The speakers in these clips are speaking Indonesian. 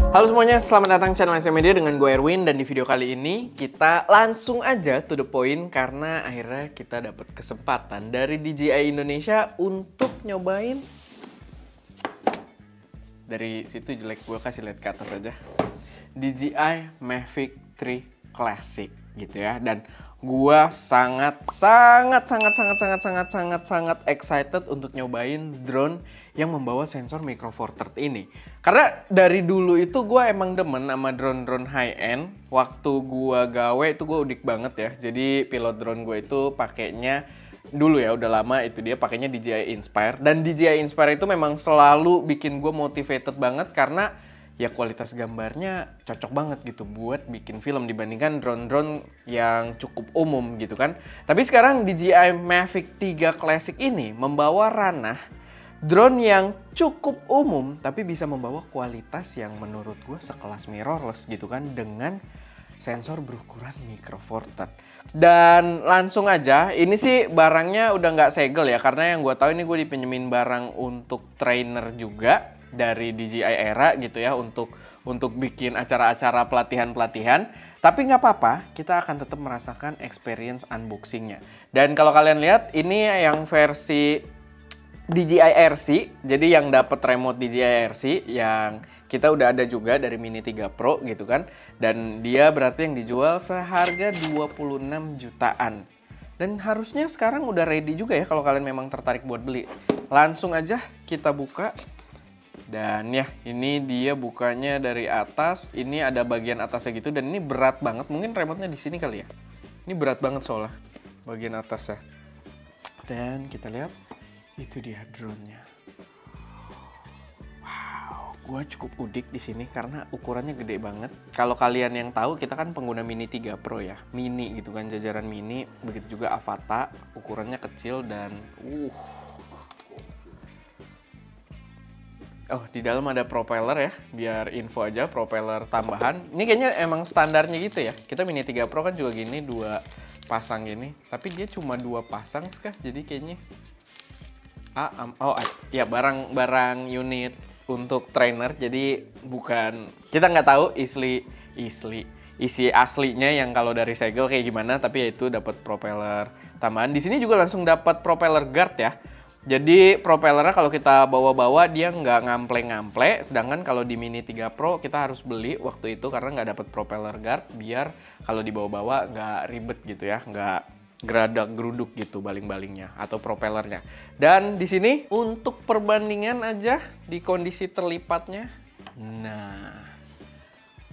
Halo semuanya, selamat datang channel SM Media dengan gue Erwin. Dan di video kali ini kita langsung aja to the point karena akhirnya kita dapat kesempatan dari DJI Indonesia untuk nyobain. Dari situ jelek, gue kasih lihat ke atas aja. DJI Mavic 3 Classic gitu ya. Dan gue sangat excited untuk nyobain drone yang membawa sensor Micro Four Thirds ini. Karena dari dulu itu gue emang demen sama drone-drone high-end. Waktu gue gawe itu gue udik banget ya. Jadi pilot drone gue itu pakainya dulu ya, udah lama itu dia pakainya DJI Inspire. Dan DJI Inspire itu memang selalu bikin gue motivated banget karena ya kualitas gambarnya cocok banget gitu buat bikin film dibandingkan drone-drone yang cukup umum gitu kan. Tapi sekarang DJI Mavic 3 Classic ini membawa ranah drone yang cukup umum tapi bisa membawa kualitas yang menurut gue sekelas mirrorless gitu kan, dengan sensor berukuran Micro Four Thirds. Dan langsung aja, ini sih barangnya udah nggak segel ya, karena yang gue tahu ini gue dipinjemin barang untuk trainer juga dari DJI Era gitu ya, untuk bikin acara-acara pelatihan-pelatihan. Tapi nggak apa-apa, kita akan tetap merasakan experience unboxingnya. Dan kalau kalian lihat, ini yang versi DJI RC, jadi yang dapat remote DJI RC yang kita udah ada juga dari Mini 3 Pro gitu kan. Dan dia berarti yang dijual seharga 26 jutaan. Dan harusnya sekarang udah ready juga ya kalau kalian memang tertarik buat beli. Langsung aja kita buka. Dan ya, ini dia bukanya dari atas. Ini ada bagian atasnya gitu dan ini berat banget. Mungkin remote-nya di sini kali ya. Ini berat banget soalnya bagian atasnya. Dan kita lihat, itu dia drone-nya. Wow, gue cukup udik di sini karena ukurannya gede banget. Kalau kalian yang tahu, kita kan pengguna Mini 3 Pro ya, mini gitu kan, jajaran mini. Begitu juga Avata, ukurannya kecil dan oh, di dalam ada propeller ya, biar info aja, propeller tambahan. Ini kayaknya emang standarnya gitu ya. Kita Mini 3 Pro kan juga gini, 2 pasang gini. Tapi dia cuma 2 pasang kah, jadi kayaknya ya barang unit untuk trainer, jadi bukan, kita nggak tahu isi aslinya yang kalau dari segel kayak gimana, tapi ya itu dapat propeller tambahan. Di sini juga langsung dapat propeller guard ya. Jadi propellernya kalau kita bawa-bawa dia nggak ngample-ngample, sedangkan kalau di Mini 3 Pro kita harus beli waktu itu karena nggak dapat propeller guard, biar kalau dibawa-bawa nggak ribet gitu ya, nggak geradak geruduk gitu baling-balingnya atau propellernya. Dan di sini untuk perbandingan aja di kondisi terlipatnya. Nah,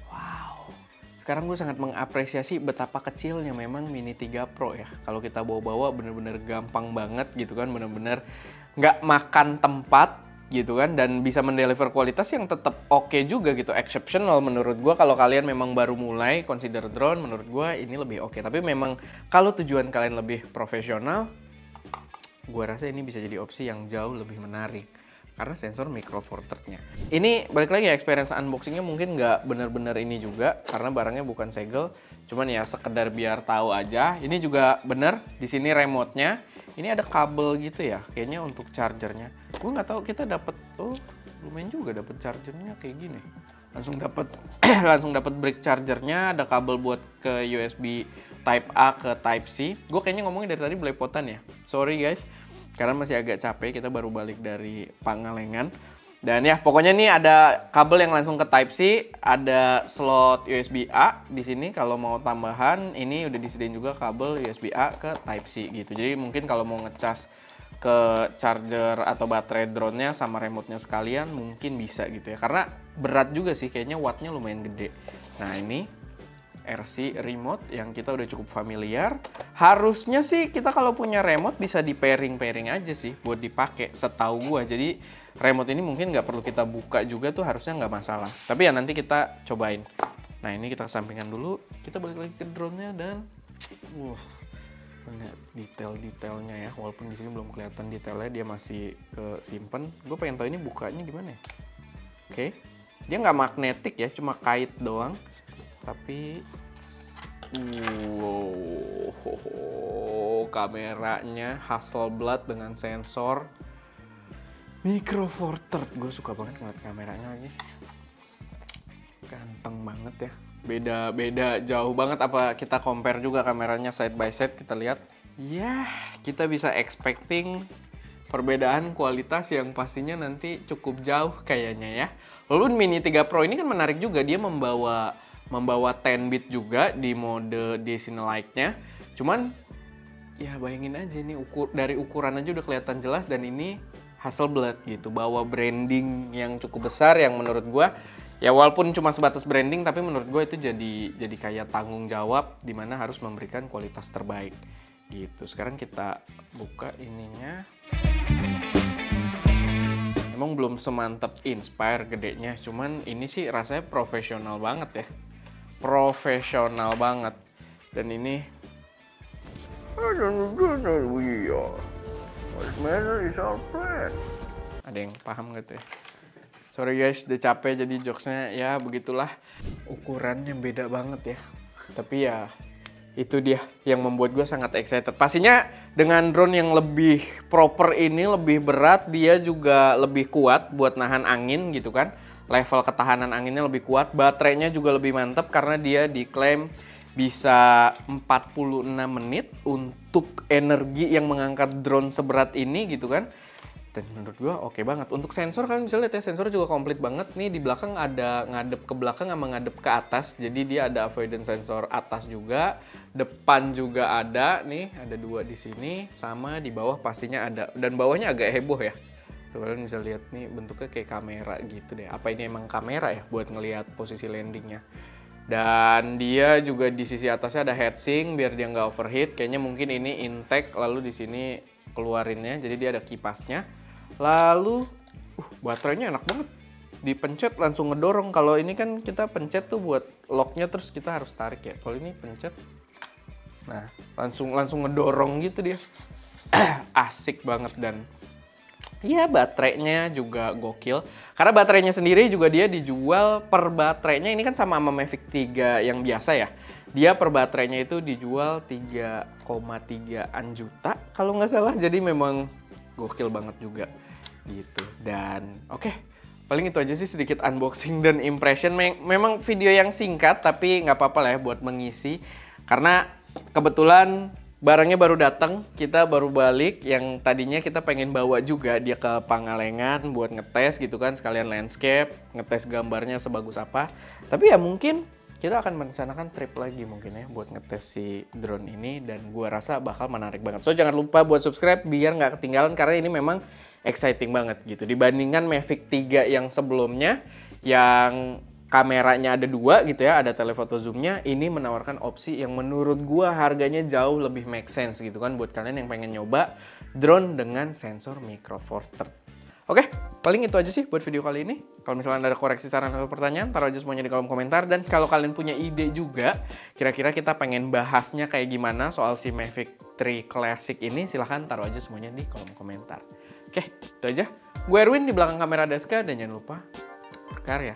wow. Sekarang gue sangat mengapresiasi betapa kecilnya memang Mini 3 Pro ya. Kalau kita bawa-bawa bener-bener gampang banget gitu kan, bener-bener nggak makan tempat gitu kan, dan bisa mendeliver kualitas yang tetap oke juga gitu, exceptional menurut gue. Kalau kalian memang baru mulai consider drone, menurut gue ini lebih oke. Tapi memang kalau tujuan kalian lebih profesional, gue rasa ini bisa jadi opsi yang jauh lebih menarik karena sensor Micro Four Thirds-nya. Ini balik lagi ya, experience unboxingnya mungkin nggak bener-bener ini juga karena barangnya bukan segel, cuman ya sekedar biar tahu aja. Ini juga bener, di sini remote-nya. Ini ada kabel gitu ya, kayaknya untuk chargernya. Gue nggak tahu, kita dapat, lumayan juga dapat chargernya kayak gini. Langsung dapat brick chargernya, ada kabel buat ke USB Type A ke Type C. Gue kayaknya ngomongnya dari tadi belepotan ya. Sorry guys, karena masih agak capek, kita baru balik dari Pangalengan. Dan ya, pokoknya nih ada kabel yang langsung ke Type C, ada slot USB A di sini. Kalau mau tambahan, ini udah disediain juga kabel USB A ke Type C gitu. Jadi mungkin kalau mau ngecas ke charger atau baterai drone-nya sama remote-nya sekalian, mungkin bisa gitu ya. Karena berat juga sih, kayaknya wattnya lumayan gede. Nah, ini RC remote yang kita udah cukup familiar. Harusnya sih kita kalau punya remote bisa di pairing aja sih buat dipakai, setahu gua. Jadi remote ini mungkin nggak perlu kita buka juga tuh, harusnya nggak masalah. Tapi ya nanti kita cobain. Nah, ini kita kesampingkan dulu. Kita balik lagi ke drone-nya dan lihat detail-detailnya ya. Walaupun di sini belum kelihatan detailnya, dia masih kesimpan. Gue pengen tahu ini bukanya gimana ya. Oke. Dia nggak magnetik ya, cuma kait doang. Tapi kameranya Hasselblad dengan sensor Micro Four Thirds. Gue suka banget ngeliat kameranya lagi. Ganteng banget ya. Beda jauh banget. Apa kita compare juga kameranya side by side, kita lihat. Ya, kita bisa expecting perbedaan kualitas yang pastinya nanti cukup jauh kayaknya ya. Walaupun Mini 3 Pro ini kan menarik juga, dia membawa 10-bit juga di mode Decine Light-nya. Cuman ya bayangin aja nih, dari ukuran aja udah kelihatan jelas, dan ini Hasselblad gitu, bawa branding yang cukup besar yang menurut gua ya walaupun cuma sebatas branding, tapi menurut gue itu jadi kayak tanggung jawab dimana harus memberikan kualitas terbaik gitu. Sekarang kita buka ininya. Emang belum semantep Inspire gedenya, cuman ini sih rasanya profesional banget ya. Profesional banget. Dan ini ada yang paham gitu ya? Sorry guys, udah capek jadi jokesnya ya begitulah. Ukurannya beda banget ya. Tapi ya itu dia yang membuat gue sangat excited. Pastinya dengan drone yang lebih proper ini, lebih berat, dia juga lebih kuat buat nahan angin gitu kan. Level ketahanan anginnya lebih kuat, baterainya juga lebih mantap karena dia diklaim bisa 46 menit untuk energi yang mengangkat drone seberat ini gitu kan. Dan menurut gua oke banget. Untuk sensor kan bisa lihat ya, sensor juga komplit banget. Nih di belakang ada ngadep ke belakang sama ngadep ke atas. Jadi dia ada avoidance sensor atas juga, depan juga ada. Nih ada 2 di sini, sama di bawah pastinya ada. Dan bawahnya agak heboh ya. Tuh kalian bisa lihat nih bentuknya kayak kamera gitu deh. Apa ini emang kamera ya buat ngelihat posisi landingnya? Dan dia juga di sisi atasnya ada heatsink biar dia nggak overheat. Kayaknya mungkin ini intake, lalu di sini keluarinnya. Jadi dia ada kipasnya. Lalu baterainya enak banget. Dipencet langsung ngedorong. Kalau ini kan kita pencet tuh buat locknya terus kita harus tarik ya. Kalau ini pencet, nah langsung ngedorong gitu dia. Asik banget. Dan ya baterainya juga gokil. Karena baterainya sendiri juga dia dijual per baterainya. Ini kan sama Mavic 3 yang biasa ya. Dia per baterainya itu dijual 3,3 juta kalau nggak salah. Jadi memang gokil banget juga gitu. Dan oke, paling itu aja sih sedikit unboxing dan impression. Memang video yang singkat tapi nggak apa-apa lah ya buat mengisi. Karena kebetulan barangnya baru datang, kita baru balik. Yang tadinya kita pengen bawa juga dia ke Pangalengan buat ngetes gitu kan, sekalian landscape, ngetes gambarnya sebagus apa. Tapi ya mungkin kita akan merencanakan trip lagi mungkin ya buat ngetes si drone ini, dan gua rasa bakal menarik banget. So jangan lupa buat subscribe biar nggak ketinggalan, karena ini memang exciting banget gitu. Dibandingkan Mavic 3 yang sebelumnya yang kameranya ada 2 gitu ya, ada telephoto zoomnya, ini menawarkan opsi yang menurut gua harganya jauh lebih make sense gitu kan buat kalian yang pengen nyoba drone dengan sensor Micro Four Thirds. Oke, paling itu aja sih buat video kali ini. Kalau misalnya ada koreksi, saran, atau pertanyaan, taruh aja semuanya di kolom komentar. Dan kalau kalian punya ide juga, kira-kira kita pengen bahasnya kayak gimana soal si Mavic 3 Classic ini, silahkan taruh aja semuanya di kolom komentar. Oke, itu aja. Gue Erwin, di belakang kamera Deska, dan jangan lupa berkarya.